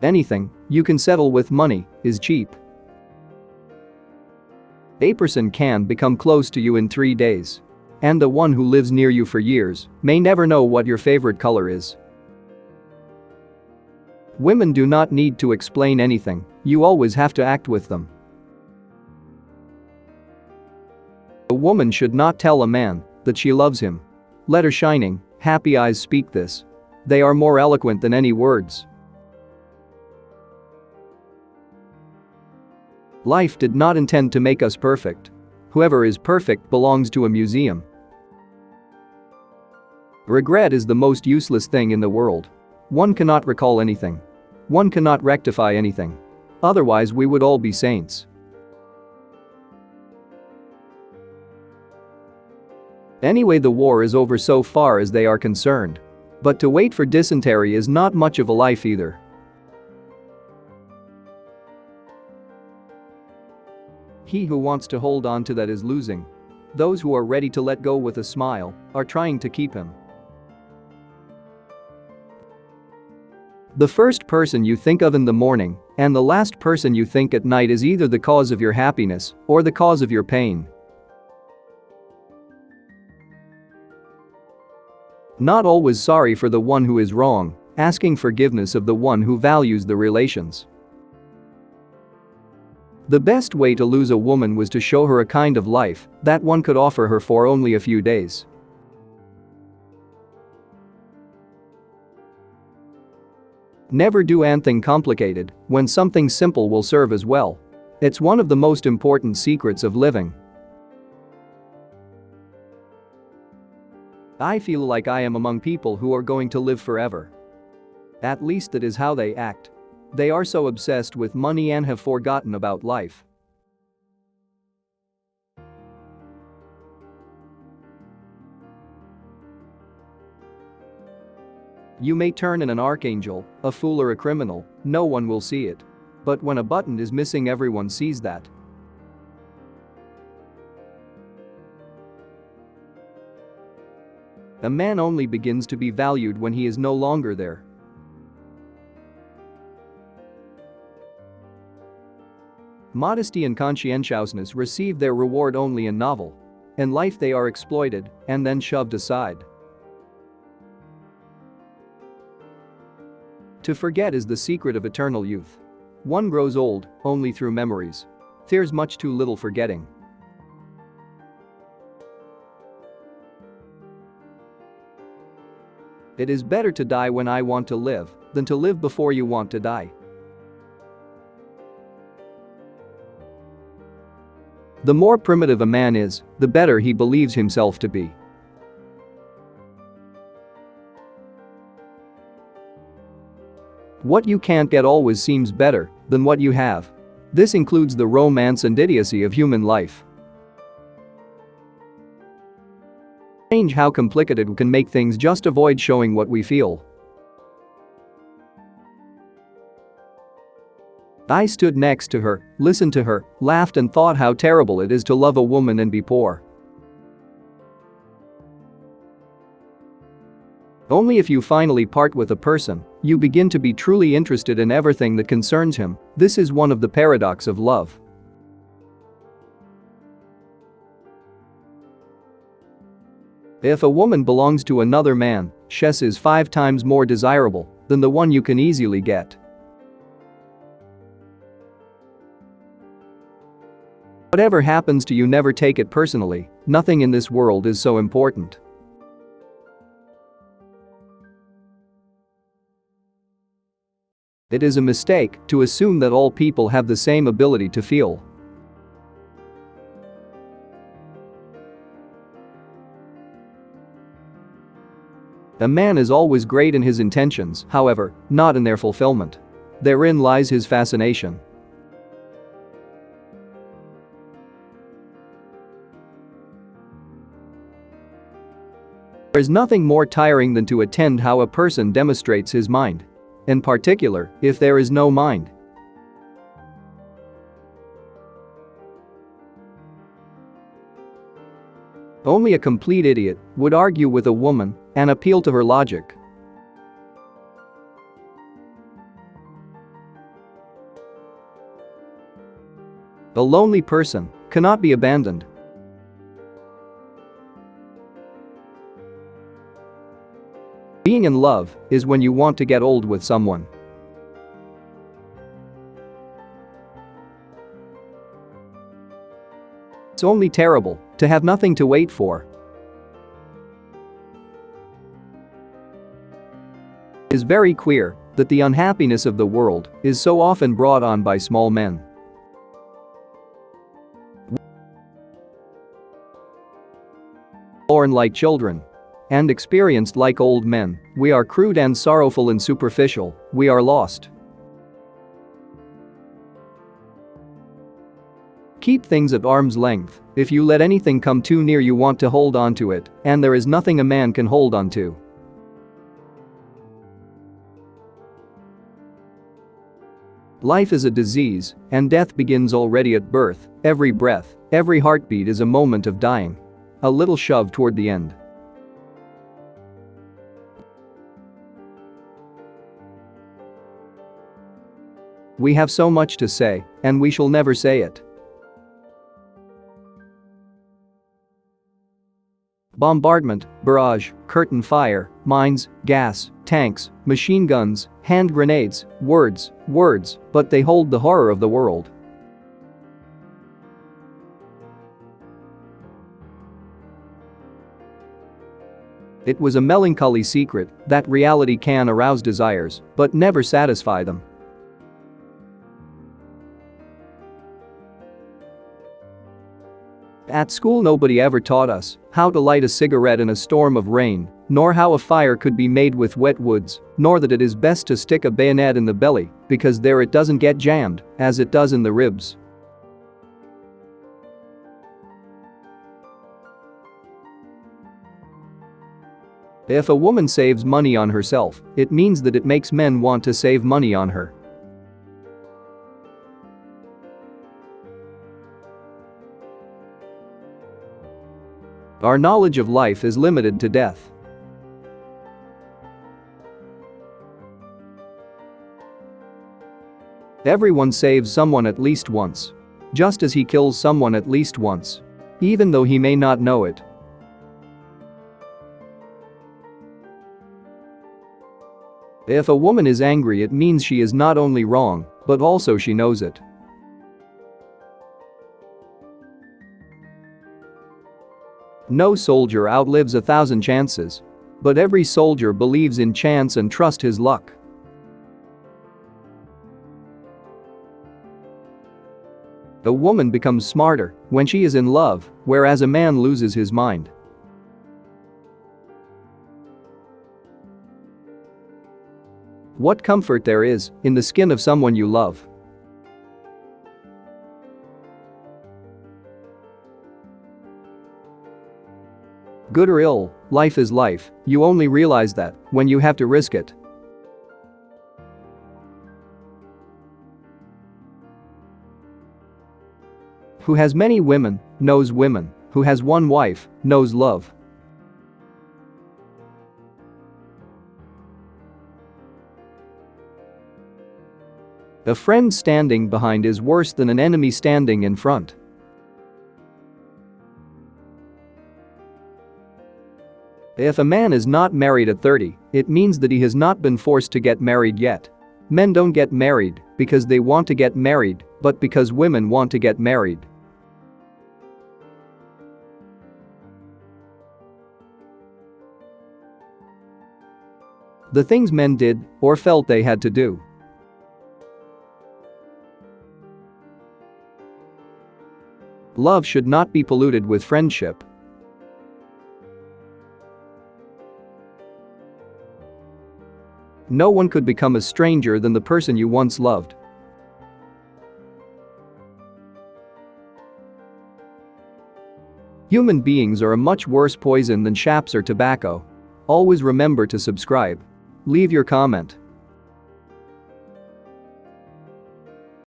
Anything you can settle with money is cheap. A person can become close to you in 3 days. And the one who lives near you for years may never know what your favorite color is. Women do not need to explain anything, you always have to act with them. A woman should not tell a man that she loves him. Let her shining, happy eyes speak this. They are more eloquent than any words. Life did not intend to make us perfect. Whoever is perfect belongs to a museum. Regret is the most useless thing in the world. One cannot recall anything. One cannot rectify anything. Otherwise we would all be saints. Anyway, the war is over so far as they are concerned. But to wait for dysentery is not much of a life either. He who wants to hold on to that is losing. Those who are ready to let go with a smile are trying to keep him. The first person you think of in the morning and the last person you think at night is either the cause of your happiness or the cause of your pain. Not always sorry for the one who is wrong, asking forgiveness of the one who values the relations. The best way to lose a woman was to show her a kind of life that one could offer her for only a few days. Never do anything complicated when something simple will serve as well. It's one of the most important secrets of living. I feel like I am among people who are going to live forever. At least that is how they act. They are so obsessed with money and have forgotten about life. You may turn in an archangel, a fool or a criminal, no one will see it. But when a button is missing, everyone sees that. A man only begins to be valued when he is no longer there. Modesty and conscientiousness receive their reward only in novel. In life they are exploited and then shoved aside. To forget is the secret of eternal youth. One grows old only through memories. There's much too little forgetting. It is better to die when I want to live than to live before you want to die. The more primitive a man is, the better he believes himself to be. What you can't get always seems better than what you have. This includes the romance and idiocy of human life. Strange how complicated we can make things just avoid showing what we feel. I stood next to her, listened to her, laughed and thought how terrible it is to love a woman and be poor. Only if you finally part with a person, you begin to be truly interested in everything that concerns him. This is one of the paradoxes of love. If a woman belongs to another man, she is 5 times more desirable than the one you can easily get. Whatever happens to you, never take it personally. Nothing in this world is so important. It is a mistake to assume that all people have the same ability to feel. A man is always great in his intentions, however, not in their fulfillment. Therein lies his fascination. There is nothing more tiring than to attend how a person demonstrates his mind. In particular, if there is no mind. Only a complete idiot would argue with a woman and appeal to her logic. A lonely person cannot be abandoned. Being in love is when you want to get old with someone. It's only terrible to have nothing to wait for. It is very clear that the unhappiness of the world is so often brought on by small men. Born like children and experienced like old men, we are crude and sorrowful and superficial, we are lost. Keep things at arm's length. If you let anything come too near, you want to hold on to it, and there is nothing a man can hold on to. Life is a disease, and death begins already at birth. Every breath, every heartbeat is a moment of dying. A little shove toward the end. We have so much to say, and we shall never say it. Bombardment, barrage, curtain fire, mines, gas, tanks, machine guns, hand grenades, words, but they hold the horror of the world. It was a melancholy secret that reality can arouse desires, but never satisfy them. At school, nobody ever taught us how to light a cigarette in a storm of rain, nor how a fire could be made with wet woods, nor that it is best to stick a bayonet in the belly because there it doesn't get jammed, as it does in the ribs. If a woman saves money on herself, it means that it makes men want to save money on her. Our knowledge of life is limited to death. Everyone saves someone at least once. Just as he kills someone at least once. Even though he may not know it. If a woman is angry, it means she is not only wrong, but also she knows it. No soldier outlives 1,000 chances. But every soldier believes in chance and trusts his luck. A woman becomes smarter when she is in love, whereas a man loses his mind. What comfort there is in the skin of someone you love. Good or ill, life is life. You only realize that when you have to risk it. Who has many women knows women. Who has one wife knows love. A friend standing behind is worse than an enemy standing in front. If a man is not married at 30, it means that he has not been forced to get married yet. Men don't get married because they want to get married, but because women want to get married. The things men did or felt they had to do. Love should not be polluted with friendship. No one could become a stranger than the person you once loved. Human beings are a much worse poison than shaps or tobacco. Always remember to subscribe. Leave your comment.